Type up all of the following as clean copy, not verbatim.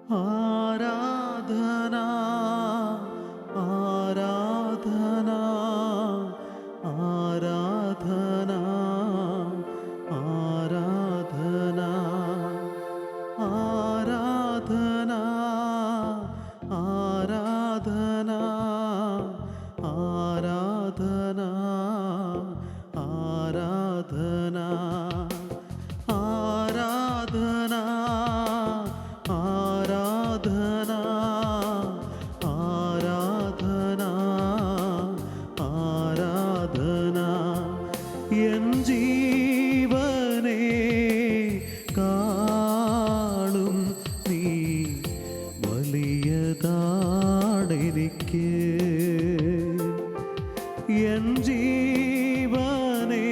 ആരാധന ആരാധന ആരാധന ആരാധന ആരാധന ആരാധന ആരാധന ആരാധന ആരാധന ആരാധന ആരാധന ആരാധന എൻ ജീവനെ കാണും നീ വലിയതാണെനിക്ക് എൻ ജീവനെ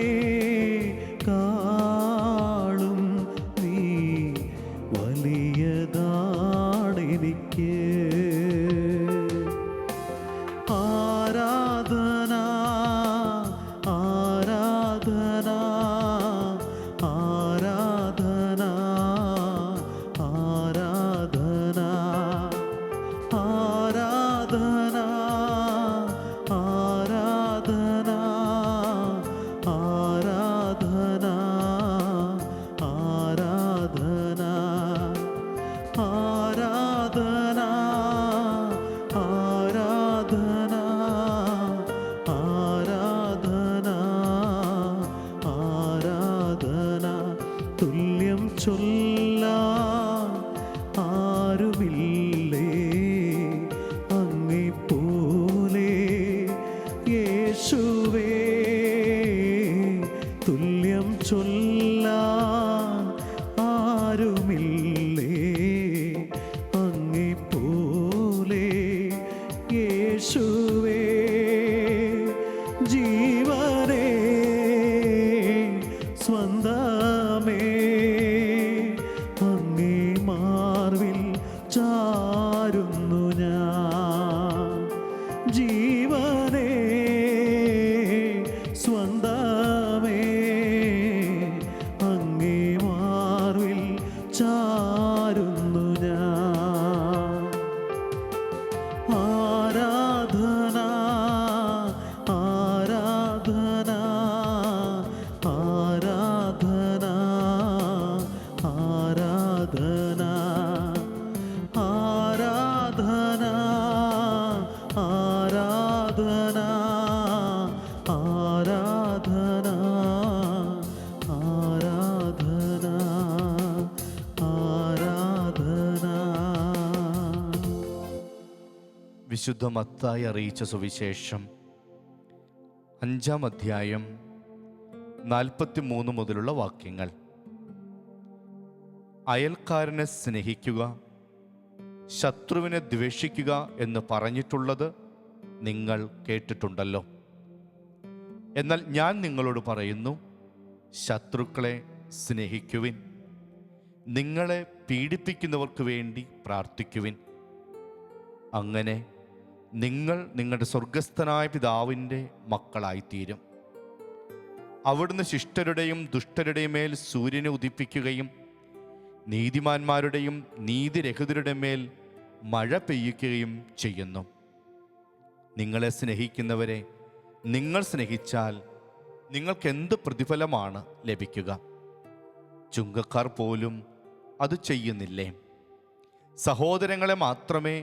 കാണും നീ വലിയതാണെനിക്ക് ആരാധന ആരാധന ആരാധന ആരാധന ആരാധന ആരാധന ആരാധന ആരാധന ആരാധന ആരാധന ആരാധന ആരാധന തുല്യം ചൊല്ലാൻ ആരുമില്ലേ അങ്ങെപ്പോലെ യേശുവേ തുല്യം ചൊല്ലാൻ ആരുമില്ലേ അങ്ങെപ്പോലെ യേശുവേ ജീവനേ സ്വന്തമേ അങ്ങേ മാർവിൽ ചാരുന്നു ഞാൻ ജീവനേ സ്വന്തമേ അങ്ങേ മാർവിൽ ചാരുന്നു ഞാൻ ആരാധന ആരാധന ആരാധന ആരാധന ആരാധന ആരാധന ആരാധന ആരാധന ആരാധന. വിശുദ്ധ മത്തായി അറിയിച്ച സുവിശേഷം 5-ാം അധ്യായം 43 മുതലുള്ള വാക്യങ്ങൾ. അയൽക്കാരനെ സ്നേഹിക്കുക, ശത്രുവിനെ ദ്വേഷിക്കുക എന്ന് പറഞ്ഞിട്ടുള്ളത് നിങ്ങൾ കേട്ടിട്ടുണ്ടല്ലോ. എന്നാൽ ഞാൻ നിങ്ങളോട് പറയുന്നു, ശത്രുക്കളെ സ്നേഹിക്കുവിൻ, നിങ്ങളെ പീഡിപ്പിക്കുന്നവർക്ക് വേണ്ടി പ്രാർത്ഥിക്കുവിൻ. അങ്ങനെ നിങ്ങൾ നിങ്ങളുടെ സ്വർഗസ്ഥനായ പിതാവിൻ്റെ മക്കളായിത്തീരും. അവിടുന്ന് ശിഷ്ടരുടെയും ദുഷ്ടരുടെയും മേൽ സൂര്യനെ ഉദിപ്പിക്കുകയും നീതിമാന്മാരുടെയും നീതിരഹിതരുടെ മേൽ മഴ പെയ്യിക്കുകയും ചെയ്യുന്നു. നിങ്ങളെ സ്നേഹിക്കുന്നവരെ നിങ്ങൾ സ്നേഹിച്ചാൽ നിങ്ങൾക്കെന്ത് പ്രതിഫലമാണ് ലഭിക്കുക? ചുങ്കക്കാർ പോലും അത് ചെയ്യുന്നില്ലേ? സഹോദരങ്ങളെ മാത്രമേ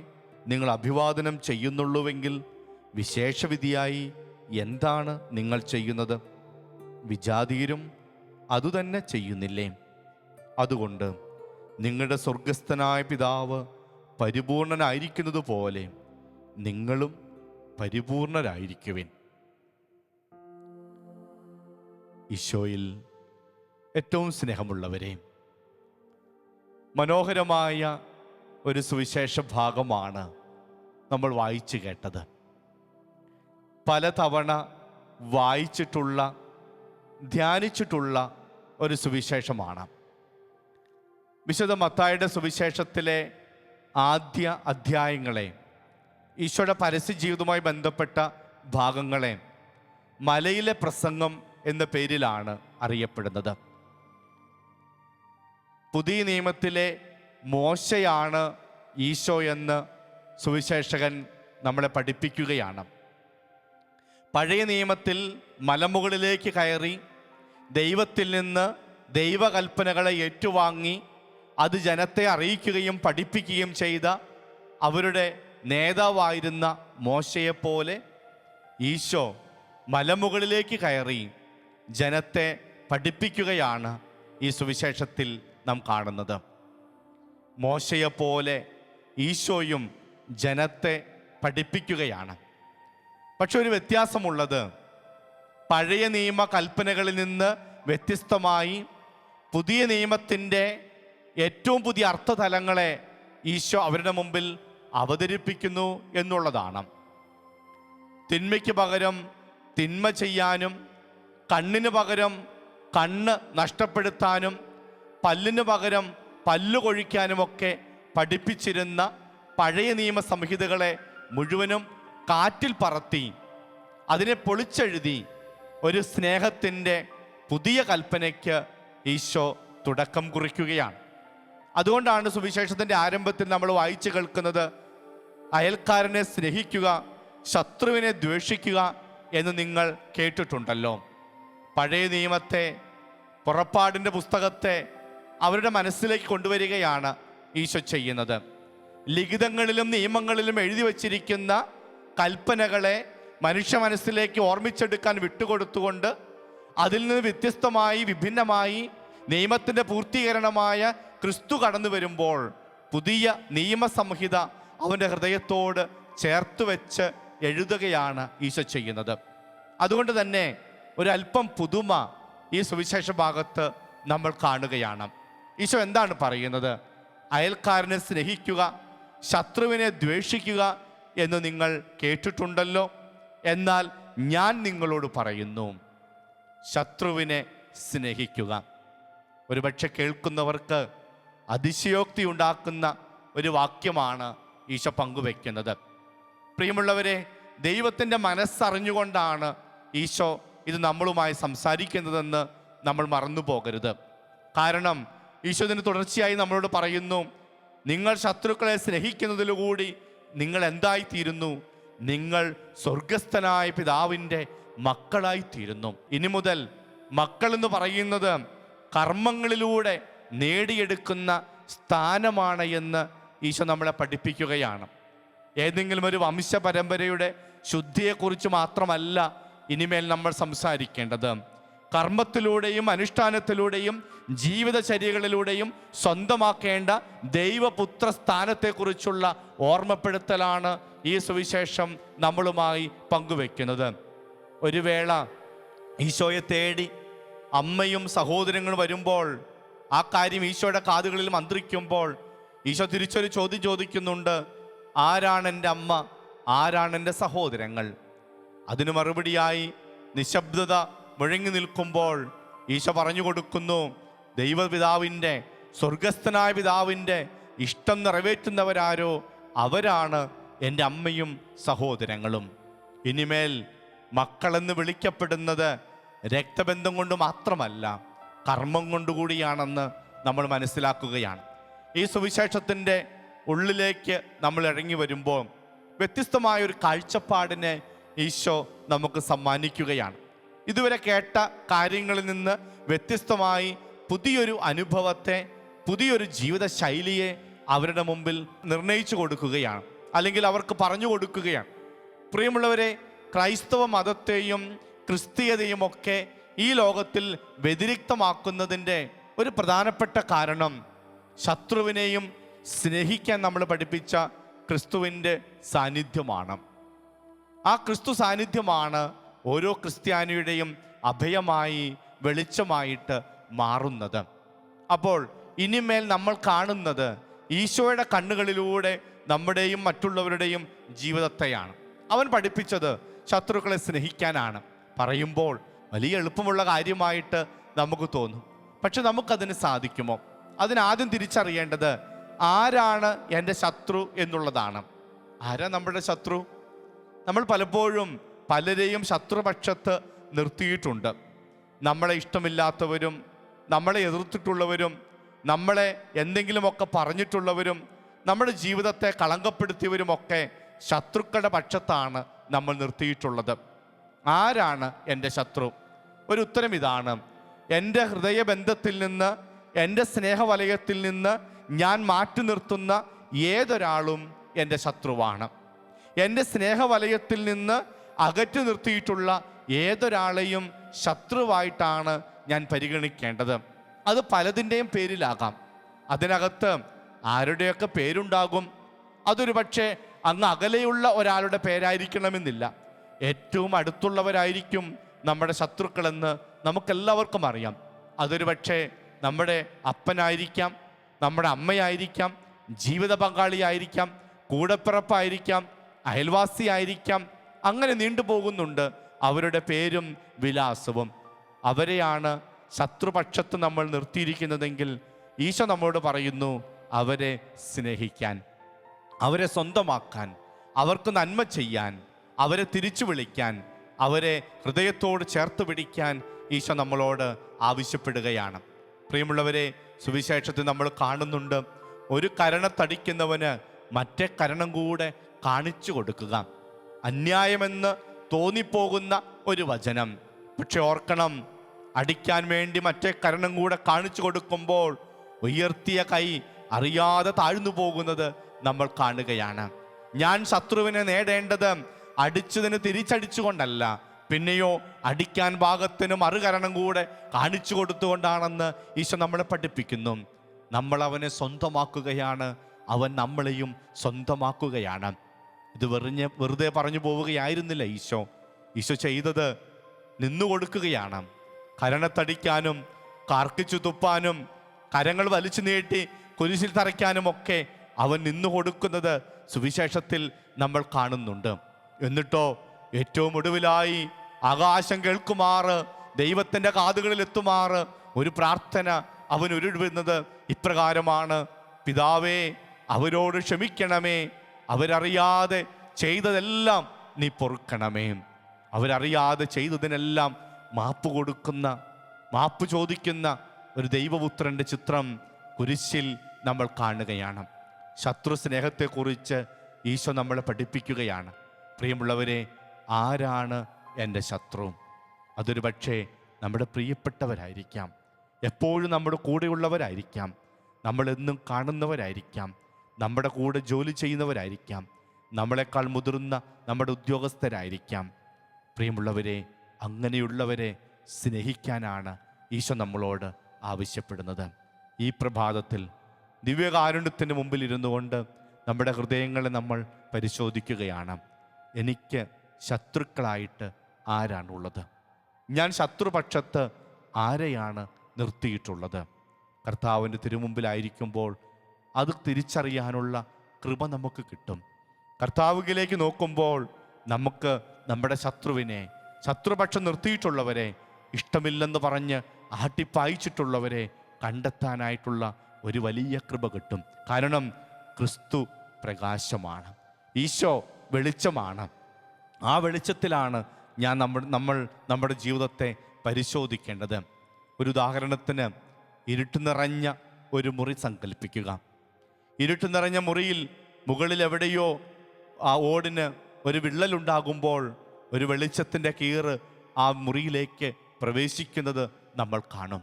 നിങ്ങൾ അഭിവാദനം ചെയ്യുന്നുള്ളൂവെങ്കിൽ വിശേഷവിധിയായി എന്താണ് നിങ്ങൾ ചെയ്യുന്നത്? വിജാതീയരും അതുതന്നെ ചെയ്യുന്നില്ലേ? അതുകൊണ്ട് നിങ്ങളുടെ സ്വർഗസ്ഥനായ പിതാവ് പരിപൂർണനായിരിക്കുന്നത് പോലെ നിങ്ങളും പരിപൂർണരായിരിക്കുവിൻ. ഈശോയിൽ ഏറ്റവും സ്നേഹമുള്ളവരെ, മനോഹരമായ ഒരു സുവിശേഷ ഭാഗമാണ് നമ്മൾ വായിച്ചു കേട്ടത്. പലതവണ വായിച്ചിട്ടുള്ള, ധ്യാനിച്ചിട്ടുള്ള ഒരു സുവിശേഷമാണ്. വിശുദ്ധ മത്തായിയുടെ സുവിശേഷത്തിലെ ആദ്യ അധ്യായങ്ങളെ, ഈശോയുടെ പരസ്യജീവിതവുമായി ബന്ധപ്പെട്ട ഭാഗങ്ങളെ മലയിലെ പ്രസംഗം എന്ന പേരിലാണ് അറിയപ്പെടുന്നത്. പുതിയ നിയമത്തിലെ മോശയാണ് ഈശോ എന്ന് സുവിശേഷകൻ നമ്മളെ പഠിപ്പിക്കുകയാണ്. പഴയ നിയമത്തിൽ മലമുകളിലേക്ക് കയറി ദൈവത്തിൽ നിന്ന് ദൈവകൽപ്പനകളെ ഏറ്റുവാങ്ങി അത് ജനത്തെ അറിയിക്കുകയും പഠിപ്പിക്കുകയും ചെയ്ത അവരുടെ നേതാവായിരുന്ന മോശയെപ്പോലെ ഈശോ മലമുകളിലേക്ക് കയറി ജനത്തെ പഠിപ്പിക്കുകയാണ് ഈ സുവിശേഷത്തിൽ നാം കാണുന്നത്. മോശയെപ്പോലെ ഈശോയും ജനത്തെ പഠിപ്പിക്കുകയാണ്. പക്ഷെ ഒരു വ്യത്യാസമുള്ളത്, പഴയ നിയമ കൽപ്പനകളിൽ നിന്ന് വ്യത്യസ്തമായി പുതിയ നിയമത്തിൻ്റെ ഏറ്റവും പുതിയ അർത്ഥതലങ്ങളെ ഈശോ അവരുടെ മുമ്പിൽ അവതരിപ്പിക്കുന്നു എന്നുള്ളതാണ്. തിന്മയ്ക്ക് പകരം തിന്മ ചെയ്യാനും, കണ്ണിന് പകരം കണ്ണ് നഷ്ടപ്പെടുത്താനും, പല്ലിന് പകരം പല്ല് കൊഴിക്കാനുമൊക്കെ പഠിപ്പിച്ചിരുന്ന പഴയ നിയമ സംഹിതകളെ മുഴുവനും കാറ്റിൽ പറത്തി അതിനെ പൊളിച്ചെഴുതി ഒരു സ്നേഹത്തിൻ്റെ പുതിയ കൽപ്പനയ്ക്ക് ഈശോ തുടക്കം കുറിക്കുകയാണ്. അതുകൊണ്ടാണ് സുവിശേഷത്തിൻ്റെ ആരംഭത്തിൽ നമ്മൾ വായിച്ചു കേൾക്കുന്നത്, അയൽക്കാരനെ സ്നേഹിക്കുക, ശത്രുവിനെ ദ്വേഷിക്കുക എന്ന് നിങ്ങൾ കേട്ടിട്ടുണ്ടല്ലോ. പഴയ നിയമത്തെ, പുറപ്പാടിൻ്റെ പുസ്തകത്തെ അവരുടെ മനസ്സിലേക്ക് കൊണ്ടുവരികയാണ് ഈശോ ചെയ്യുന്നത്. ലിഖിതങ്ങളിലും നിയമങ്ങളിലും എഴുതി വച്ചിരിക്കുന്ന കൽപ്പനകളെ മനുഷ്യ മനസ്സിലേക്ക് ഓർമ്മിച്ചെടുക്കാൻ വിട്ടുകൊടുത്തുകൊണ്ട് അതിൽ നിന്ന് വ്യത്യസ്തമായി, വിഭിന്നമായി നിയമത്തിൻ്റെ പൂർത്തീകരണമായ ക്രിസ്തു കടന്നു വരുമ്പോൾ പുതിയ നിയമസംഹിത അവൻ്റെ ഹൃദയത്തോട് ചേർത്ത് വെച്ച് എഴുതുകയാണ് ഈശോ ചെയ്യുന്നത്. അതുകൊണ്ട് തന്നെ ഒരല്പം പുതുമ ഈ സുവിശേഷ ഭാഗത്ത് നമ്മൾ കാണുകയാണ്. ഈശോ എന്താണ് പറയുന്നത്? അയൽക്കാരനെ സ്നേഹിക്കുക, ശത്രുവിനെ ദ്വേഷിക്കുക എന്ന് നിങ്ങൾ കേട്ടിട്ടുണ്ടല്ലോ. എന്നാൽ ഞാൻ നിങ്ങളോട് പറയുന്നു, ശത്രുവിനെ സ്നേഹിക്കുക. ഒരുപക്ഷെ കേൾക്കുന്നവർക്ക് അതിശയോക്തി ഉണ്ടാക്കുന്ന ഒരു വാക്യമാണ് ഈശോ പങ്കുവെക്കുന്നത്. പ്രിയമുള്ളവരെ, ദൈവത്തിൻ്റെ മനസ്സറിഞ്ഞുകൊണ്ടാണ് ഈശോ ഇത് നമ്മളുമായി സംസാരിക്കുന്നതെന്ന് നമ്മൾ മറന്നു പോകരുത്. കാരണം ഈശോ ഇതിന് തുടർച്ചയായി നമ്മളോട് പറയുന്നു, നിങ്ങൾ ശത്രുക്കളെ സ്നേഹിക്കുന്നതിലൂടെ നിങ്ങൾ എന്തായിത്തീരുന്നു? നിങ്ങൾ സ്വർഗസ്ഥനായ പിതാവിൻ്റെ മക്കളായിത്തീരുന്നു. ഇനി മുതൽ മക്കൾ എന്ന് പറയുന്നത് കർമ്മങ്ങളിലൂടെ നേടിയെടുക്കുന്ന സ്ഥാനമാണ് എന്ന് ഈശോ നമ്മളെ പഠിപ്പിക്കുകയാണ്. ഏതെങ്കിലും ഒരു വംശപരമ്പരയുടെ ശുദ്ധിയെക്കുറിച്ച് മാത്രമല്ല ഇനിമേൽ നമ്മൾ സംസാരിക്കേണ്ടത്. കർമ്മത്തിലൂടെയും അനുഷ്ഠാനത്തിലൂടെയും ജീവിതചര്യകളിലൂടെയും സ്വന്തമാക്കേണ്ട ദൈവപുത്ര സ്ഥാനത്തെക്കുറിച്ചുള്ള ഓർമ്മപ്പെടുത്തലാണ് ഈ സുവിശേഷം നമ്മളുമായി പങ്കുവെക്കുന്നത്. ഒരു വേള ഈശോയെ തേടി അമ്മയും സഹോദരങ്ങളും വരുമ്പോൾ, ആ കാര്യം ഈശോയുടെ കാതുകളിൽ മന്ത്രിക്കുമ്പോൾ ഈശോ തിരിച്ചൊരു ചോദ്യം ചോദിക്കുന്നുണ്ട്, ആരാണ് എൻ്റെ അമ്മ, ആരാണ് എൻ്റെ സഹോദരങ്ങൾ? അതിന് മറുപടിയായി നിശബ്ദത മുഴങ്ങി നിൽക്കുമ്പോൾ ഈശോ പറഞ്ഞു കൊടുക്കുന്നു, ദൈവപിതാവിൻ്റെ, സ്വർഗസ്ഥനായ പിതാവിൻ്റെ ഇഷ്ടം നിറവേറ്റുന്നവരാരോ അവരാണ് എൻ്റെ അമ്മയും സഹോദരങ്ങളും. ഇനിമേൽ മക്കളെന്ന് വിളിക്കപ്പെടുന്നത് രക്തബന്ധം കൊണ്ട് മാത്രമല്ല, കർമ്മം കൊണ്ടുകൂടിയാണെന്ന് നമ്മൾ മനസ്സിലാക്കുകയാണ്. ഈ സുവിശേഷത്തിൻ്റെ ഉള്ളിലേക്ക് നമ്മൾ ഇറങ്ങി വരുമ്പോൾ വ്യത്യസ്തമായൊരു കാഴ്ചപ്പാടിനെ ഈശോ നമുക്ക് സമ്മാനിക്കുകയാണ്. ഇതുവരെ കേട്ട കാര്യങ്ങളിൽ നിന്ന് വ്യത്യസ്തമായി പുതിയൊരു അനുഭവത്തെ, പുതിയൊരു ജീവിത ശൈലിയെ അവരുടെ മുമ്പിൽ നിർണയിച്ചു കൊടുക്കുകയാണ്, അല്ലെങ്കിൽ അവർക്ക് പറഞ്ഞു കൊടുക്കുകയാണ്. പ്രിയമുള്ളവരെ, ക്രൈസ്തവ മതത്തെയും ക്രിസ്തീയതയും ഒക്കെ ഈ ലോകത്തിൽ വ്യതിരിക്തമാക്കുന്നതിൻ്റെ ഒരു പ്രധാനപ്പെട്ട കാരണം ശത്രുവിനെയും സ്നേഹിക്കാൻ നമ്മൾ പഠിപ്പിച്ച ക്രിസ്തുവിൻ്റെ സാന്നിധ്യമാണ്. ആ ക്രിസ്തു സാന്നിധ്യമാണ് ഓരോ ക്രിസ്ത്യാനിയുടെയും അഭയമായി, വെളിച്ചമായിട്ട് മാറുന്നത്. അപ്പോൾ ഇനിമേൽ നമ്മൾ കാണുന്നത് ഈശോയുടെ കണ്ണുകളിലൂടെ നമ്മുടെയും മറ്റുള്ളവരുടെയും ജീവിതത്തെയാണ്. അവൻ പഠിപ്പിച്ചത് ശത്രുക്കളെ സ്നേഹിക്കാനാണ്. പറയുമ്പോൾ വലിയ എളുപ്പമുള്ള കാര്യമായിട്ട് നമുക്ക് തോന്നും. പക്ഷെ നമുക്കതിന് സാധിക്കുമോ? അതിനാദ്യം തിരിച്ചറിയേണ്ടത് ആരാണ് എൻ്റെ ശത്രു എന്നുള്ളതാണ്. ആരാ നമ്മുടെ ശത്രു? നമ്മൾ പലപ്പോഴും പലരെയും ശത്രുപക്ഷത്ത് നിർത്തിയിട്ടുണ്ട്. നമ്മളെ ഇഷ്ടമില്ലാത്തവരും, നമ്മളെ എതിർത്തിട്ടുള്ളവരും, നമ്മളെ എന്തെങ്കിലുമൊക്കെ പറഞ്ഞിട്ടുള്ളവരും, നമ്മുടെ ജീവിതത്തെ കളങ്കപ്പെടുത്തിയവരുമൊക്കെ ശത്രുക്കളുടെ പക്ഷത്താണ് നമ്മൾ നിർത്തിയിട്ടുള്ളത്. ആരാണ് എൻ്റെ ശത്രു? ഒരു ഉത്തരം ഇതാണ്: എൻ്റെ ഹൃദയബന്ധത്തിൽ നിന്ന്, എൻ്റെ സ്നേഹവലയത്തിൽ നിന്ന് ഞാൻ മാറ്റി നിർത്തുന്ന ഏതൊരാളും എൻ്റെ ശത്രുവാണ്. എൻ്റെ സ്നേഹവലയത്തിൽ നിന്ന് അകറ്റി നിർത്തിയിട്ടുള്ള ഏതൊരാളെയും ശത്രുവായിട്ടാണ് ഞാൻ പരിഗണിക്കേണ്ടത്. അത് പലതിൻ്റെയും പേരിലാകാം. അതിനകത്ത് ആരുടെയൊക്കെ പേരുണ്ടാകും. അതൊരു പക്ഷേ അങ്ങ് അകലെയുള്ള ഒരാളുടെ പേരായിരിക്കണമെന്നില്ല. ഏറ്റവും അടുത്തുള്ളവരായിരിക്കും നമ്മുടെ ശത്രുക്കളെന്ന് നമുക്കെല്ലാവർക്കും അറിയാം. അതൊരു പക്ഷേ നമ്മുടെ അപ്പനായിരിക്കാം, നമ്മുടെ അമ്മയായിരിക്കാം, ജീവിത പങ്കാളിയായിരിക്കാം, കൂടപ്പിറപ്പായിരിക്കാം, അയൽവാസിയായിരിക്കാം. അങ്ങനെ നീണ്ടുപോകുന്നുണ്ട് അവരുടെ പേരും വിലാസവും. അവരെയാണ് ശത്രുപക്ഷത്ത് നമ്മൾ നിർത്തിയിരിക്കുന്നതെങ്കിൽ ഈശോ നമ്മോട് പറയുന്നു അവരെ സ്നേഹിക്കാൻ, അവരെ സ്വന്തമാക്കാൻ, അവർക്ക് നന്മ ചെയ്യാൻ, അവരെ തിരിച്ചു വിളിക്കാൻ, അവരെ ഹൃദയത്തോട് ചേർത്ത് പിടിക്കാൻ ഈശോ നമ്മളോട് ആവശ്യപ്പെടുകയാണ്. പ്രിയമുള്ളവരെ, സുവിശേഷത്തിൽ നമ്മൾ കാണുന്നുണ്ട്, ഒരു കരണത്തടിക്കുന്നവന് മറ്റേ കരണം കൂടെ കാണിച്ചു കൊടുക്കുക. അന്യായമെന്ന് തോന്നിപ്പോകുന്ന ഒരു വചനം. പക്ഷെ ഓർക്കണം, അടിക്കാൻ വേണ്ടി മറ്റേ കരണം കൂടെ കാണിച്ചു കൊടുക്കുമ്പോൾ ഉയർത്തിയ കൈ അറിയാതെ താഴ്ന്നു പോകുന്നത് നമ്മൾ കാണുകയാണ്. ഞാൻ ശത്രുവിനെ നേടേണ്ടത് അടിച്ചതിന് തിരിച്ചടിച്ചുകൊണ്ടല്ല, പിന്നെയോ അടിക്കാൻ ഭാഗത്തിന് മറുകരണം കൂടെ കാണിച്ചു കൊടുത്തുകൊണ്ടാണെന്ന് ഈശോ നമ്മളെ പഠിപ്പിക്കുന്നു. നമ്മൾ അവനെ സ്വന്തമാക്കുകയാണ്, അവൻ നമ്മളെയും സ്വന്തമാക്കുകയാണ്. ഇത് വെറുതെ പറഞ്ഞു പോവുകയായിരുന്നില്ല ഈശോ. ഈശോ ചെയ്തത് നിന്നു കൊടുക്കുകയാണ്. കരണത്തടിക്കാനും കാർക്കിച്ചു തുപ്പാനും കരങ്ങൾ വലിച്ചു നീട്ടി കുരിശിൽ തറയ്ക്കാനുമൊക്കെ അവൻ നിന്നു കൊടുക്കുന്നത് സുവിശേഷത്തിൽ നമ്മൾ കാണുന്നുണ്ട്. എന്നിട്ടോ ഏറ്റവും ഒടുവിലായി ആകാശം കേൾക്കുമാറ്, ദൈവത്തിൻ്റെ കാതുകളിൽ എത്തുമാറ് ഒരു പ്രാർത്ഥന അവൻ ഉരുവിടുന്നത് ഇപ്രകാരമാണ്: പിതാവേ, അവരോട് ക്ഷമിക്കണമേ, അവരറിയാതെ ചെയ്തതെല്ലാം നീ പൊറുക്കണമേ. അവരറിയാതെ ചെയ്തതിനെല്ലാം മാപ്പ് കൊടുക്കുന്ന, മാപ്പ് ചോദിക്കുന്ന ഒരു ദൈവപുത്രൻ്റെ ചിത്രം കുരിശിൽ നമ്മൾ കാണുകയാണ്. ശത്രു സ്നേഹത്തെക്കുറിച്ച് ഈശോ നമ്മളെ പഠിപ്പിക്കുകയാണ്. പ്രിയമുള്ളവരെ, ആരാണ് എൻ്റെ ശത്രു? അതൊരു പക്ഷേ നമ്മുടെ പ്രിയപ്പെട്ടവരായിരിക്കാം, എപ്പോഴും നമ്മുടെ കൂടെയുള്ളവരായിരിക്കാം, നമ്മളെന്നും കാണുന്നവരായിരിക്കാം, നമ്മുടെ കൂടെ ജോലി ചെയ്യുന്നവരായിരിക്കാം, നമ്മളെക്കാൾ മുതിർന്ന നമ്മുടെ ഉദ്യോഗസ്ഥരായിരിക്കാം. പ്രിയമുള്ളവരെ, അങ്ങനെയുള്ളവരെ സ്നേഹിക്കാനാണ് ഈശോ നമ്മളോട് ആവശ്യപ്പെടുന്നത്. ഈ പ്രഭാതത്തിൽ ദിവ്യകാരുണ്യത്തിന് മുമ്പിൽ ഇരുന്നു കൊണ്ട് നമ്മുടെ ഹൃദയങ്ങളെ നമ്മൾ പരിശോധിക്കുകയാണ്. എനിക്ക് ശത്രുക്കളായിട്ട് ആരാണുള്ളത്? ഞാൻ ശത്രുപക്ഷത്ത് ആരെയാണ് നിർത്തിയിട്ടുള്ളത്? കർത്താവിൻ്റെ തിരുമുമ്പിലായിരിക്കുമ്പോൾ അത് തിരിച്ചറിയാനുള്ള കൃപ നമുക്ക് കിട്ടും. കർത്താവിലേക്ക് നോക്കുമ്പോൾ നമുക്ക് നമ്മുടെ ശത്രുവിനെ, ശത്രുപക്ഷം നിർത്തിയിട്ടുള്ളവരെ, ഇഷ്ടമില്ലെന്ന് പറഞ്ഞ് ആട്ടിപ്പായിച്ചിട്ടുള്ളവരെ കണ്ടെത്താനായിട്ടുള്ള ഒരു വലിയ കൃപ കിട്ടും. കാരണം ക്രിസ്തു പ്രകാശമാണ്, ഈശോ വെളിച്ചമാണ്. ആ വെളിച്ചത്തിലാണ് നമ്മൾ നമ്മുടെ ജീവിതത്തെ പരിശോധിക്കേണ്ടത്. ഒരു ഉദാഹരണത്തിന്, ഇരുട്ട് നിറഞ്ഞ ഒരു മുറി സങ്കല്പിക്കുക. ഇരുട്ട് നിറഞ്ഞ മുറിയിൽ മുകളിൽ എവിടെയോ ആ ഓടിന് ഒരു വിള്ളലുണ്ടാകുമ്പോൾ ഒരു വെളിച്ചത്തിൻ്റെ കീറ് ആ മുറിയിലേക്ക് പ്രവേശിക്കുന്നത് നമ്മൾ കാണും.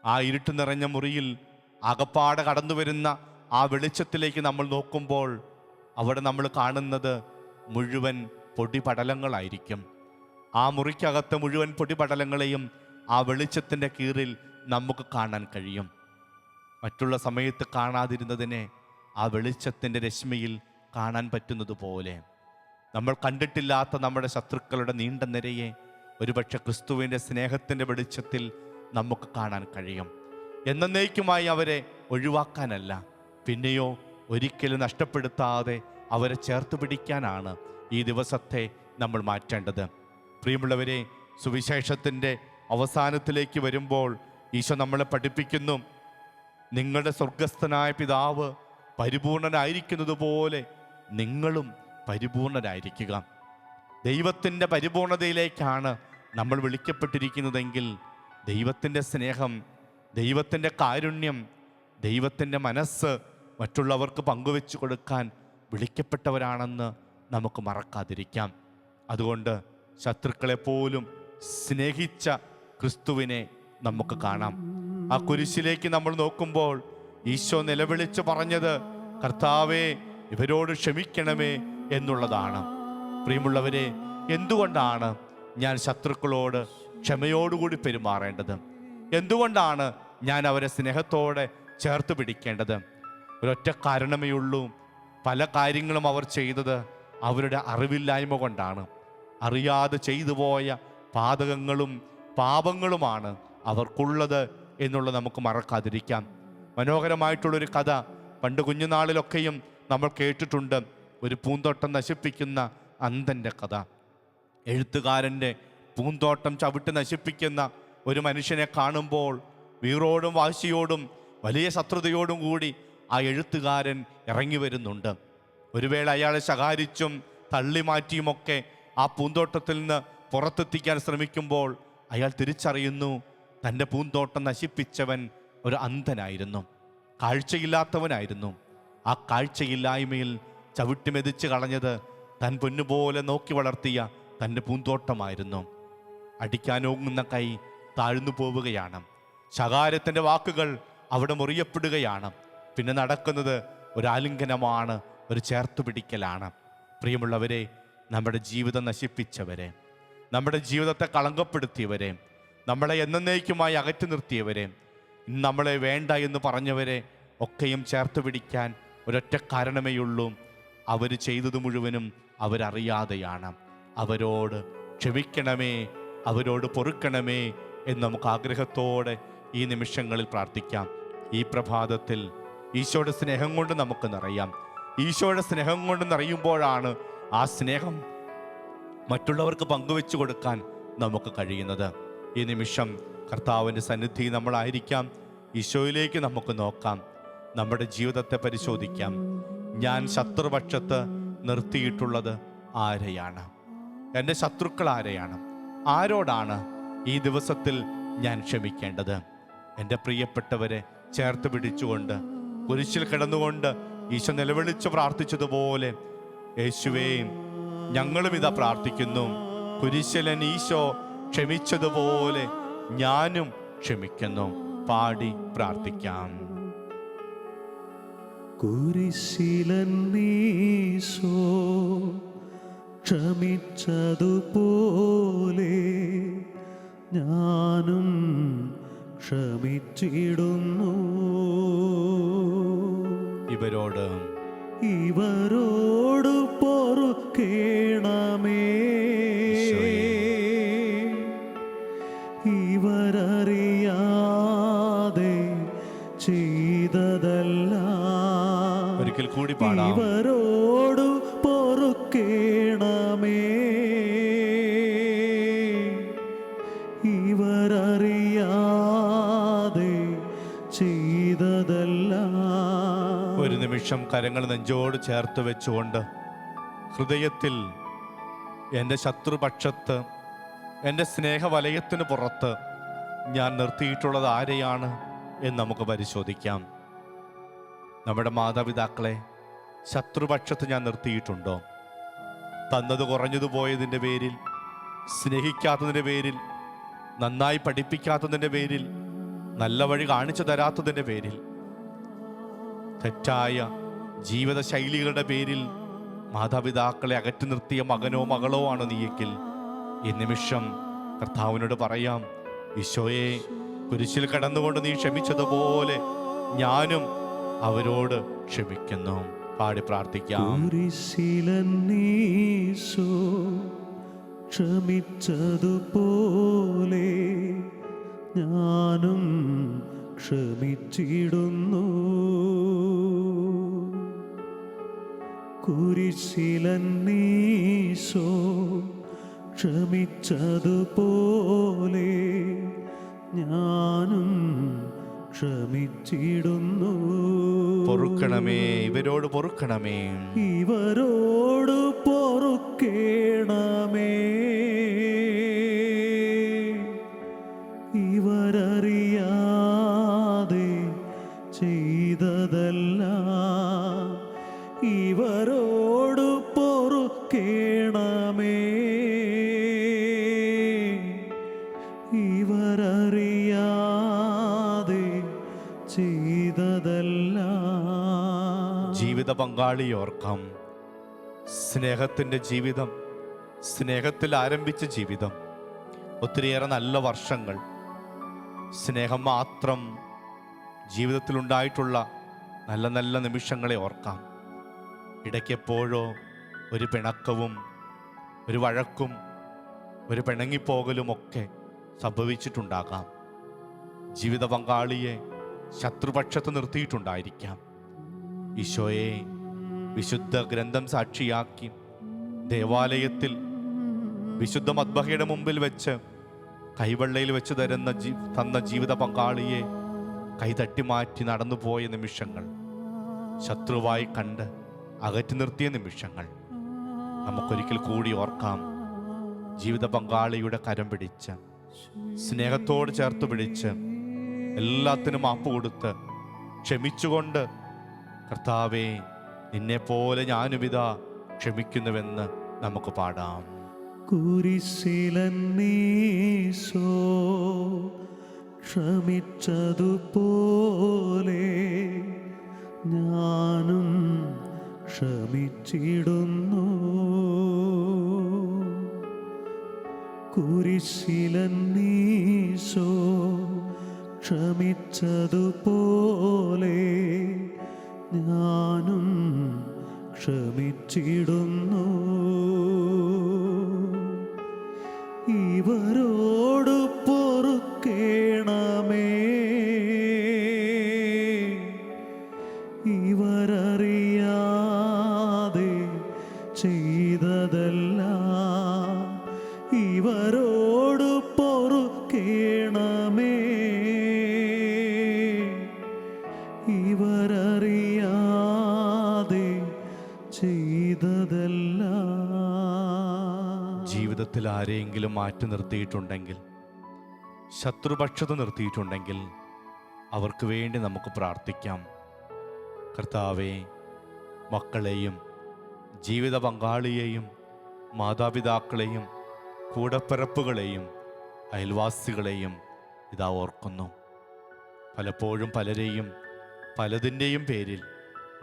ആ ഇരുട്ട് നിറഞ്ഞ മുറിയിൽ അകപ്പാടെ കടന്നു വരുന്ന ആ വെളിച്ചത്തിലേക്ക് നമ്മൾ നോക്കുമ്പോൾ അവിടെ നമ്മൾ കാണുന്നത് മുഴുവൻ പൊടിപടലങ്ങളായിരിക്കും. ആ മുറിക്കകത്ത് മുഴുവൻ പൊടിപടലങ്ങളെയും ആ വെളിച്ചത്തിൻ്റെ കീറിൽ നമുക്ക് കാണാൻ കഴിയും. മറ്റുള്ള സമയത്ത് കാണാതിരുന്നതിനെ ആ വെളിച്ചത്തിൻ്റെ രശ്മിയിൽ കാണാൻ പറ്റുന്നത് പോലെ നമ്മൾ കണ്ടിട്ടില്ലാത്ത നമ്മുടെ ശത്രുക്കളുടെ നീണ്ട നിരയെ ഒരുപക്ഷെ ക്രിസ്തുവിൻ്റെ സ്നേഹത്തിൻ്റെ വെളിച്ചത്തിൽ നമുക്ക് കാണാൻ കഴിയും. എന്നേക്കുമായി അവരെ ഒഴിവാക്കാനല്ല, പിന്നെയോ ഒരിക്കലും നഷ്ടപ്പെടുത്താതെ അവരെ ചേർത്ത് പിടിക്കാനാണ് ഈ ദിവസത്തെ നമ്മൾ മാറ്റേണ്ടത്. പ്രിയമുള്ളവരെ, സുവിശേഷത്തിൻ്റെ അവസാനത്തിലേക്ക് വരുമ്പോൾ ഈശോ നമ്മളെ പഠിപ്പിക്കുന്നു, നിങ്ങളുടെ സ്വർഗസ്ഥനായ പിതാവ് പരിപൂർണനായിരിക്കുന്നത് പോലെ നിങ്ങളും പരിപൂർണരായിരിക്കുക. ദൈവത്തിൻ്റെ പരിപൂർണതയിലേക്കാണ് നമ്മൾ വിളിക്കപ്പെട്ടിരിക്കുന്നതെങ്കിൽ ദൈവത്തിൻ്റെ സ്നേഹം, ദൈവത്തിൻ്റെ കാരുണ്യം, ദൈവത്തിൻ്റെ മനസ്സ് മറ്റുള്ളവർക്ക് പങ്കുവെച്ചു കൊടുക്കാൻ വിളിക്കപ്പെട്ടവരാണെന്ന് നമുക്ക് മറക്കാതിരിക്കാം. അതുകൊണ്ട് ശത്രുക്കളെ പോലും സ്നേഹിച്ച ക്രിസ്തുവിനെ നമുക്ക് കാണാം. ആ കുരിശിലേക്ക് നമ്മൾ നോക്കുമ്പോൾ ഈശോ നിലവിളിച്ച് പറഞ്ഞത്, കർത്താവേ, ഇവരോട് ക്ഷമിക്കണമേ എന്നുള്ളതാണ്. പ്രിയമുള്ളവരെ, എന്തുകൊണ്ടാണ് ഞാൻ ശത്രുക്കളോട് ക്ഷമയോടുകൂടി പെരുമാറേണ്ടത്? എന്തുകൊണ്ടാണ് ഞാൻ അവരെ സ്നേഹത്തോടെ ചേർത്ത് പിടിക്കേണ്ടത്? ഒരൊറ്റ കാരണമേ ഉള്ളൂ. പല കാര്യങ്ങളും അവർ ചെയ്തത് അവരുടെ അറിവില്ലായ്മ കൊണ്ടാണ്. അറിയാതെ ചെയ്തു പോയ പാതകങ്ങളും പാപങ്ങളുമാണ് അവർക്കുള്ളത് എന്നുള്ളത് നമുക്ക് മറക്കാതിരിക്കാം. മനോഹരമായിട്ടുള്ളൊരു കഥ പണ്ട് കുഞ്ഞുനാളിലൊക്കെയും നമ്മൾ കേട്ടിട്ടുണ്ട്. ഒരു പൂന്തോട്ടം നശിപ്പിക്കുന്ന അന്ധൻ്റെ കഥ. എഴുത്തുകാരൻ്റെ പൂന്തോട്ടം ചവിട്ടി നശിപ്പിക്കുന്ന ഒരു മനുഷ്യനെ കാണുമ്പോൾ വീറോടും വാശിയോടും വലിയ ശത്രുതയോടും കൂടി ആ എഴുത്തുകാരൻ ഇറങ്ങി വരുന്നുണ്ട്. ഒരു വേള അയാളെ ശകാരിച്ചും തള്ളി മാറ്റിയുമൊക്കെ ആ പൂന്തോട്ടത്തിൽ നിന്ന് പുറത്തെത്തിക്കാൻ ശ്രമിക്കുമ്പോൾ അയാൾ തിരിച്ചറിയുന്നു, തൻ്റെ പൂന്തോട്ടം നശിപ്പിച്ചവൻ ഒരു അന്ധനായിരുന്നു, കാഴ്ചയില്ലാത്തവനായിരുന്നു. ആ കാഴ്ചയില്ലായ്മയിൽ ചവിട്ടി മെതിച്ച് കളഞ്ഞത് താൻ പൊന്നുപോലെ നോക്കി വളർത്തിയ തൻ്റെ പൂന്തോട്ടമായിരുന്നു. അടിക്കാനോങ്ങുന്ന കൈ താഴ്ന്നു പോവുകയാണ്. ശകാരത്തിൻ്റെ വാക്കുകൾ അവിടെ മുറിയപ്പെടുകയാണ്. പിന്നെ നടക്കുന്നത് ഒരു ആലിംഗനമാണ്, ഒരു ചേർത്തുപിടിക്കലാണ്. പ്രിയമുള്ളവരെ, നമ്മുടെ ജീവിതം നശിപ്പിച്ചവരെ, നമ്മുടെ ജീവിതത്തെ കളങ്കപ്പെടുത്തിയവരെ, നമ്മളെ എന്നേക്കുമായി അകറ്റി നിർത്തിയവരെ, നമ്മളെ വേണ്ട എന്ന് പറഞ്ഞവരെ ഒക്കെയും ചേർത്ത് പിടിക്കാൻ ഒരൊറ്റ കാരണമേയുള്ളൂ. അവർ ചെയ്തത് മുഴുവനും അവരറിയാതെയാണ്. അവരോട് ക്ഷമിക്കണമേ, അവരോട് പൊറുക്കണമേ എന്ന് നമുക്ക് ആഗ്രഹത്തോടെ ഈ നിമിഷങ്ങളിൽ പ്രാർത്ഥിക്കാം. ഈ പ്രഭാതത്തിൽ ഈശോയുടെ സ്നേഹം കൊണ്ട് നമുക്ക് നിറയാം. ഈശോയുടെ സ്നേഹം കൊണ്ട് നിറയുമ്പോഴാണ് ആ സ്നേഹം മറ്റുള്ളവർക്ക് പങ്കുവെച്ചു കൊടുക്കാൻ നമുക്ക് കഴിയുന്നത്. ഈ നിമിഷം കർത്താവിൻ്റെ സന്നിധി നമ്മളായിരിക്കാം. ഈശോയിലേക്ക് നമുക്ക് നോക്കാം. നമ്മുടെ ജീവിതത്തെ പരിശോധിക്കാം. ഞാൻ ശത്രുപക്ഷത്ത് നിർത്തിയിട്ടുള്ളത് ആരെയാണ്? എൻ്റെ ശത്രുക്കൾ ആരെയാണ്? ആരോടാണ് ഈ ദിവസത്തിൽ ഞാൻ ക്ഷമിക്കേണ്ടത്? എൻ്റെ പ്രിയപ്പെട്ടവരെ ചേർത്ത് പിടിച്ചുകൊണ്ട് കുരിശിൽ കിടന്നുകൊണ്ട് ഈശോ നിലവിളിച്ച് പ്രാർത്ഥിച്ചതുപോലെ, യേശുവേ, ഞങ്ങളും ഇതാ പ്രാർത്ഥിക്കുന്നു. കുരിശിലൻ ഈശോ ക്ഷമിച്ചതുപോലെ ഞാനും ക്ഷമിക്കുന്നു. പാടി പ്രാർത്ഥിക്കാം. കുരിശിലീശോ ക്ഷമിച്ചതുപോലെ ഞാനും ക്ഷമിച്ചിടുന്നു. ഇവരോട് പൊറുക്കേണമേ, ഇവരറിയാതെ ചെയ്തതല്ല. ഒരിക്കൽ കൂടി പാടാം. ഇവരോട് പൊറുക്കേണമേ, ഇവരറിയാതെ ചെയ്തതല്ല. ഒരു നിമിഷം കരങ്ങൾ നെഞ്ചോട് ചേർത്ത് വെച്ചുകൊണ്ട് ഹൃദയത്തിൽ എൻ്റെ ശത്രുപക്ഷത്ത്, എൻ്റെ സ്നേഹവലയത്തിന് പുറത്ത് ഞാൻ നിർത്തിയിട്ടുള്ളത് ആരെയാണ് എന്ന് നമുക്ക് പരിശോധിക്കാം. നമ്മുടെ മാതാപിതാക്കളെ ശത്രുപക്ഷത്ത് ഞാൻ നിർത്തിയിട്ടുണ്ടോ? തന്നത് കുറഞ്ഞതു പോയതിൻ്റെ പേരിൽ, സ്നേഹിക്കാത്തതിൻ്റെ പേരിൽ, നന്നായി പഠിപ്പിക്കാത്തതിൻ്റെ പേരിൽ, നല്ല വഴി കാണിച്ചു തരാത്തതിൻ്റെ പേരിൽ, തെറ്റായ ജീവിതശൈലികളുടെ പേരിൽ മാതാപിതാക്കളെ അകറ്റി നിർത്തിയ മകനോ മകളോ ആണ് നീയെങ്കിൽ ഈ നിമിഷം കർത്താവിനോട് പറയാം, ഈശോയെ, കുരിശിൽ കിടന്നുകൊണ്ട് നീ ക്ഷമിച്ചതുപോലെ ഞാനും അവരോട് ക്ഷമിക്കുന്നു. പാടി പ്രാർത്ഥിക്കാം. കുരിശിലീശോ ക്ഷമിച്ചതുപോലെ ഞാനും ക്ഷമിച്ചിടുന്നു. കുരിശിലീശോ ക്ഷമിച്ചതുപോലെ ഞാനും ക്ഷമിച്ചിടുന്നു. പൊറുക്കണമേ, ഇവരോട് പൊറുക്കണമേ, ഇവരോട് പൊറുക്കേണമേ, ഇവരറിയാതെ ചെയ്തതല്ല. ചെയ്തതല്ല. ജീവിത പങ്കാളിയെ ഓർക്കാം. സ്നേഹത്തിൻ്റെ ജീവിതം, സ്നേഹത്തിൽ ആരംഭിച്ച ജീവിതം, ഒത്തിരിയേറെ നല്ല വർഷങ്ങൾ, സ്നേഹം മാത്രം ജീവിതത്തിലുണ്ടായിട്ടുള്ള നല്ല നല്ല നിമിഷങ്ങളെ ഓർക്കാം. ഇടയ്ക്കെപ്പോഴോ ഒരു പിണക്കവും ഒരു വഴക്കും ഒരു പിണങ്ങിപ്പോകലുമൊക്കെ സംഭവിച്ചിട്ടുണ്ടാകാം. ജീവിത പങ്കാളിയെ ശത്രുപക്ഷത്ത് നിർത്തിയിട്ടുണ്ടായിരിക്കാം. ഈശോയെ വിശുദ്ധ ഗ്രന്ഥം സാക്ഷിയാക്കി ദേവാലയത്തിൽ വിശുദ്ധ മദ്ബഹയുടെ മുമ്പിൽ വെച്ച് കൈവെള്ളയിൽ വെച്ച് തന്ന ജീവിത പങ്കാളിയെ കൈതട്ടി മാറ്റി നടന്നുപോയ നിമിഷങ്ങൾ, ശത്രുവായി കണ്ട് അകറ്റി നിർത്തിയ നിമിഷങ്ങൾ നമുക്കൊരിക്കൽ കൂടി ഓർക്കാം. ജീവിത പങ്കാളിയുടെ കരം പിടിച്ച് സ്നേഹത്തോട് ചേർത്ത് പിടിച്ച് എല്ലാത്തിനും മാപ്പ് കൊടുത്ത് ക്ഷമിച്ചുകൊണ്ട്, കർത്താവേ നിന്നെപ്പോലെ ഞാനുമിതാ ക്ഷമിക്കുന്നുവെന്ന് നമുക്ക് പാടാം. കുരിശിലന്നീശോ ക്ഷമിച്ചതുപോലെ ഞാനും ക്ഷമിച്ചിടുന്നു. കുരിശിലന്നീശോ ക്ഷമിച്ചതുപോലെ ഞാനും ക്ഷമിച്ചിടുന്നു. ഇവരോട് പൊറുക്കേണമേ, ഇവരറിയാതെ ചെയ്തതല്ല. ഇവരോട് പൊറുക്കേണമേ, ഇവരറിയാതെ ചെയ്തതല്ല. ജീവിതത്തിൽ ആരെയെങ്കിലും മാറ്റി നിർത്തിയിട്ടുണ്ടെങ്കിൽ, ശത്രുപക്ഷത്ത് നിർത്തിയിട്ടുണ്ടെങ്കിൽ അവർക്ക് വേണ്ടി നമുക്ക് പ്രാർത്ഥിക്കാം. കർത്താവേ, മക്കളെയും ജീവിത പങ്കാളിയെയും മാതാപിതാക്കളെയും കൂടപ്പിറപ്പുകളെയും അയൽവാസികളെയും ഇതാ ഓർക്കുന്നു. പലപ്പോഴും പലരെയും പലതിൻ്റെയും പേരിൽ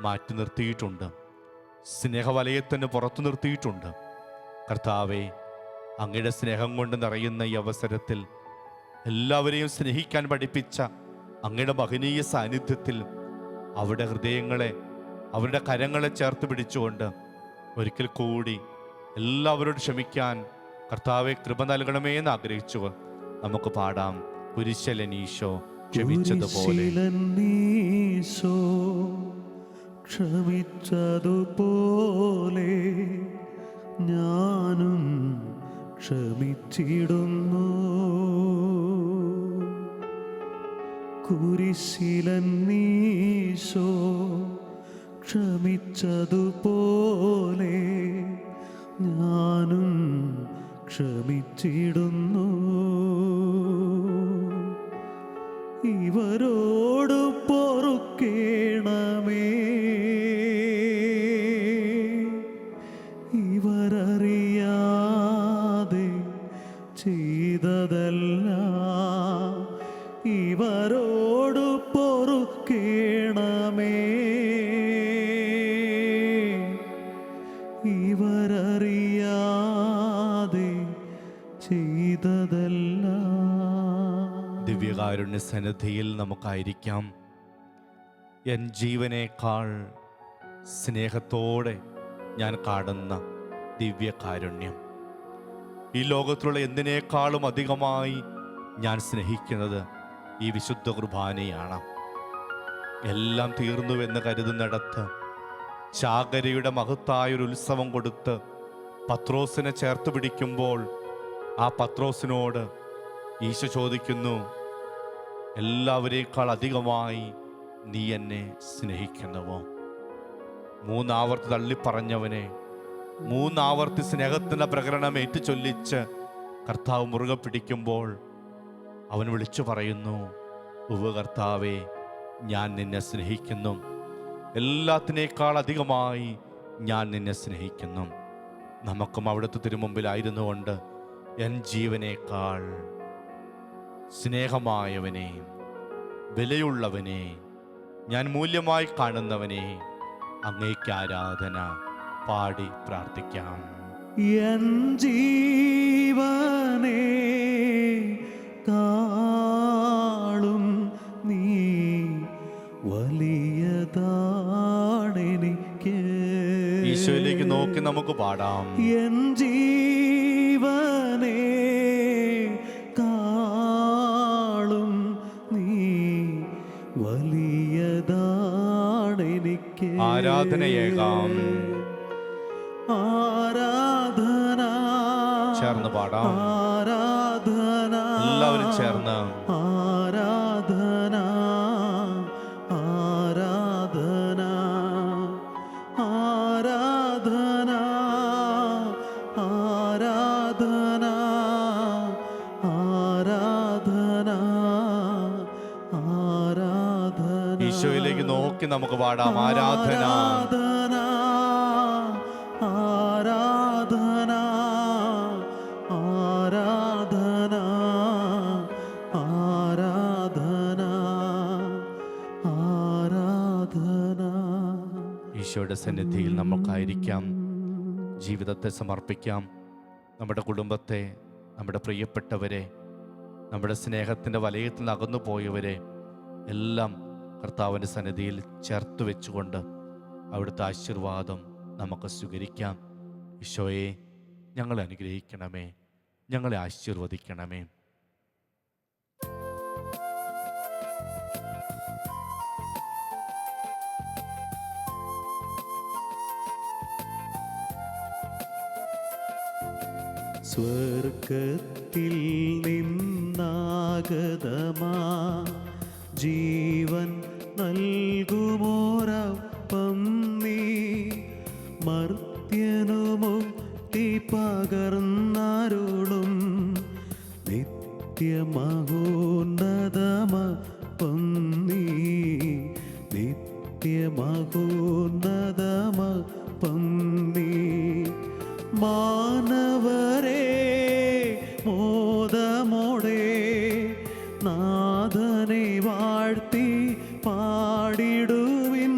മാറ്റി നിർത്തിയിട്ടുണ്ട്, സ്നേഹവലയത്തിന് പുറത്തു നിർത്തിയിട്ടുണ്ട്. കർത്താവേ, അങ്ങയുടെ സ്നേഹം കൊണ്ട് നിറയുന്ന ഈ അവസരത്തിൽ എല്ലാവരെയും സ്നേഹിക്കാൻ പഠിപ്പിച്ച അങ്ങയുടെ മഹനീയ സാന്നിധ്യത്തിൽ അവരുടെ ഹൃദയങ്ങളെ, അവരുടെ കരങ്ങളെ ചേർത്ത് പിടിച്ചുകൊണ്ട് ഒരിക്കൽ കൂടി എല്ലാവരോടും ക്ഷമിക്കാൻ കർത്താവെ കൃപ നൽകണമേ എന്ന് ആഗ്രഹിച്ചു നമുക്ക് പാടാം. കുരിശിലനീശോ ക്ഷമിച്ചതുപോലെ. കുരിശിലന്നീശോ ക്ഷമിച്ചതുപോലെ ഞാനും ക്ഷമിച്ചിടുന്നു. കുരിശിലന്നീശോ ക്ഷമിച്ചതുപോലെ ഞാനും ക്ഷമിച്ചിടുന്നു. ഇവരോട് പൊറുക്കേണമേ, ഇവരറിയാതെ ചെയ്തതല്ല. ഇവരോട് പൊറുക്കേണമേ, ഇവരറിയാതെ ചെയ്തതല്ല. ദിവ്യകാരുണ്യ സന്നിധിയിൽ നമുക്കായിരിക്കാം. എൻ ജീവനേക്കാൾ സ്നേഹത്തോടെ ഞാൻ കാണുന്ന ദിവ്യകാരുണ്യം, ഈ ലോകത്തിലുള്ള എന്തിനേക്കാളും അധികമായി ഞാൻ സ്നേഹിക്കുന്നത് ഈ വിശുദ്ധ കുർബാനയാണ്. എല്ലാം തീർന്നുവെന്ന് കരുതുന്നിടത്ത് ചാകരയുടെ മഹത്തായൊരു ഉത്സവം കൊടുത്ത് പത്രോസിനെ ചേർത്ത് പിടിക്കുമ്പോൾ ആ പത്രോസിനോട് ഈശോ ചോദിക്കുന്നു, എല്ലാവരേക്കാൾ അധികമായി നീ എന്നെ സ്നേഹിക്കുന്നുവോ? മൂന്നാവർത്തി തള്ളിപ്പറഞ്ഞവനെ മൂന്നാവർത്തി സ്നേഹത്തിൻ്റെ പ്രകടനം ഏറ്റുചൊല്ലിച്ച് കർത്താവ് മുറുകെ പിടിക്കുമ്പോൾ അവൻ വിളിച്ചു പറയുന്നു, ഉവ്വ് കർത്താവേ, ഞാൻ നിന്നെ സ്നേഹിക്കുന്നു, എല്ലാത്തിനേക്കാൾ അധികമായി ഞാൻ നിന്നെ സ്നേഹിക്കുന്നു. നമുക്കും അവിടുത്തെ തിരുമുമ്പിലായിരുന്നു കൊണ്ട് എൻ ജീവനേക്കാൾ സ്നേഹമായവനെ, വിലയുള്ളവനെ, ഞാൻ മൂല്യമായി കാണുന്നവനെ, അങ്ങേക്ക് ആരാധന പാടി പ്രാർത്ഥിക്കാം. എൻ ജീവനെ കാളും നീ വലിയതാണെനിക്ക്. ഈശോയിലേക്ക് നോക്കി നമുക്ക് പാടാം. എൻ ജീവനെ കാളും നീ വലിയതാണെനിക്ക്. ആരാധനയേകാം. ആരാധന ചേർന്ന് പാടാം. ആരാധന എല്ലാവരും ചേർന്ന്. ആരാധന ആരാധന ആരാധന ആരാധന ആരാധന ആരാധന. ഈശോയിലേക്ക് നോക്കി നമുക്ക് പാടാം. ആരാധന ആരാധന ആരാധന ആരാധന ആരാധന. ഈശോയുടെ സന്നിധിയിൽ നമുക്കായിരിക്കാം. ജീവിതത്തെ സമർപ്പിക്കാം. നമ്മുടെ കുടുംബത്തെ, നമ്മുടെ പ്രിയപ്പെട്ടവരെ, നമ്മുടെ സ്നേഹത്തിൻ്റെ വലയത്തിൽ നിന്ന് അകന്നു പോയവരെ എല്ലാം കർത്താവിൻ്റെ സന്നിധിയിൽ ചേർത്ത് വെച്ചുകൊണ്ട് അവിടുത്തെ ആശീർവാദം നമുക്ക് സ്വീകരിക്കാം. ഈശോയെ, ഞങ്ങളെ അനുഗ്രഹിക്കണമേ, ഞങ്ങളെ ആശീർവദിക്കണമേ. സ്വർഗത്തിൽ നിന്നാഗതമാ ജീവൻ നൽകുമോരപ്പം നീ മർത്യനു മുക്തി പകർന്നരുളും നിത്യമഹോന്നതമപ്പം നീ നിത്യമഹോന്നതമപ്പം നീ. മാനവരെ മോദമോടെ നാഥനെ വാഴ്ത്തി പാടിടുവിൻ.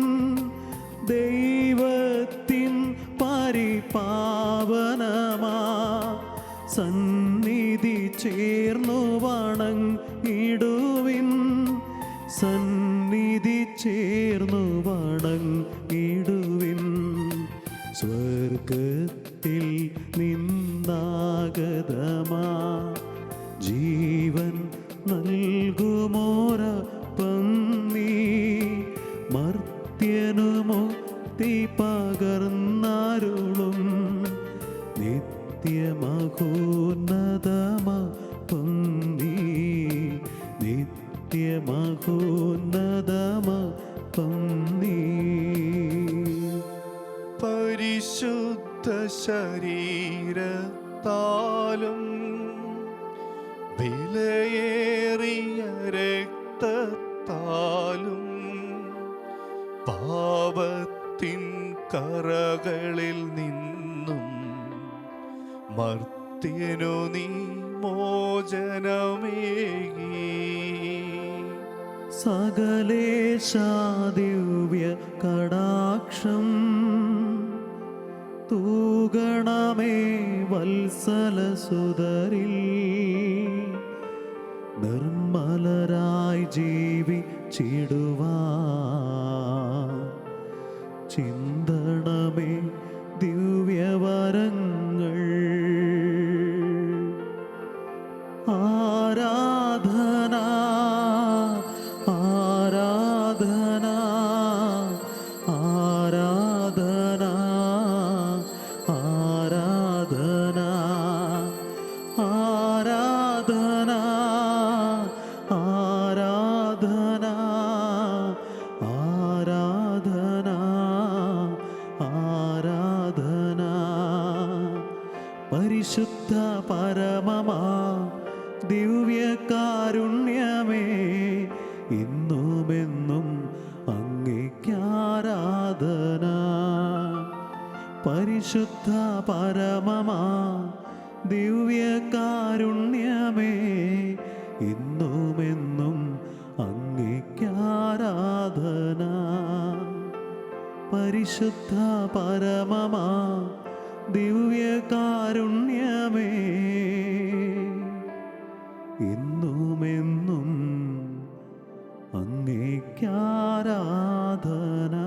ദൈവത്തിൻ പരിപാവനമാ സന്നിധി ചേർന്നു വണങ്ങിടുവിൻ. സന്നിധി ചേർന്നു വണങ്ങിടുവിൻ. സ്വർഗത്തിൽ നിന്നാഗതമാ ജീവൻ നൽകുമോരപ്പം നീ മർത്യനു മുക്തി പകർന്നരുളും നിത്യമഹോന്നതമപ്പം നീ നിത്യമഹോന്നതമപ്പം നീ. പരിശുദ്ധ ശരീരത്താലും വിലയേറിയ രക്തത്താലും പാപത്തിൻ കറകളിൽ നിന്നും മർത്യനു നീ മോചനമേകി. സകലേശാദിവ്യ കടാക്ഷം തൂഗണമേ വത്സലസുതരിൽ നിർമ്മലരായി ജീവിച്ചിടുവാൻ ചിന്തണമേ ദിവ്യവരങ്ങൾ. ആരാധന ആരാധന ആരാധന ആരാധന ആരാധന ആരാധന ആരാധന ആരാധന. പരിശുദ്ധ പരമമാ ദിവ്യകാരുണ്യമേ ഇന്നുമെന്നും അങ്ങേക്കാരാധന. പരിശുദ്ധ പരമമാ ദിവ്യകാരുണ്യമേ ഇന്നു എന്നുമെന്നും അങ്ങേക്കാരാധന. പരിശുദ്ധ പരമമാ ദിവ്യകാരുണ്യമേ, എന്നുമെന്നും അങ്ങേക്കാരാധന.